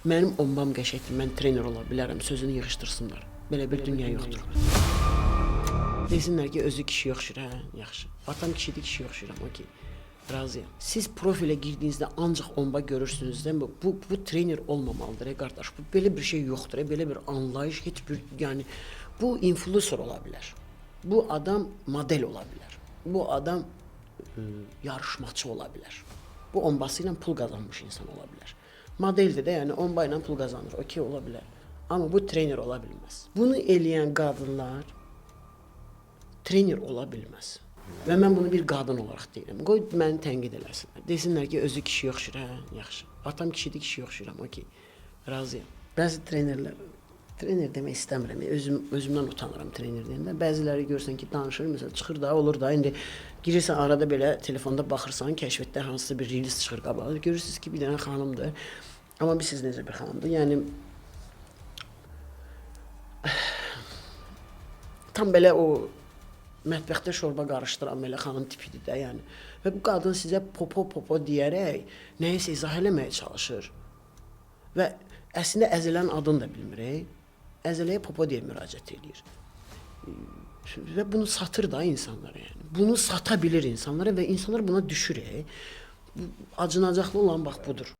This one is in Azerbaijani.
Mənim ombam qəşəkdir, mən trener ola bilərəm, sözünü yığışdırsınlar. Belə bir dünya yoxdur. Desinlər ki, özü kişi oxşur, hə, yaxşı. Atam kişidir, kişi oxşuram, okey. Razıyam. Siz profilə girdiyinizdə ancaq omba görürsünüz, değil mi? Bu trener olmamalıdır, qardaş. Bu belə bir şey yoxdur, belə bir anlayış, heç bir, yəni bu influencer ola bilər. Bu adam model ola bilər. Bu adam yarışmaçı ola bilər. Bu ombası ilə pul qazanmış insan ola bilər. Modeldir də, yəni omba ilə pul qazanır, okey ola bilər. Amma bu trener ola bilməz. Bunu eləyən qadınlar trener ola bilməz. Və mən bunu bir qadın olaraq deyirəm. Qoy məni tənqid eləsinlər. Desinlər ki, özü kişi oxşur, hə, yaxşı. Atam kişidir, kişi oxşuram, okey. Razıyam. Bəzi trenerlər, trener demək istəmirəm. Özümdən utanıram trener deyəndə. Bəziləri görsən ki, danışır, məsələn, çıxır da, olur da. İndi girirsən arada belə telefonda baxırsan, kəşfətdə hansısa bir reels çıxır qabağa. Görürsünüz ki, bir dənə xanımdır. Amma siz necə bir xanımdır? Yəni tam belə o mətbəxdə şorba qarışdıran belə xanım tipidir də, yəni. Və bu qadın sizə popo deyərək nəyisə izah eləməyə çalışır. Və əslində əzilən adını da bilmir. Əziləyə popo deyə müraciət edir. Və bunu satır da insanlara, yəni. Bunu sata bilir insanlara və insanlar buna düşür. Acınacaqlı olan bax budur.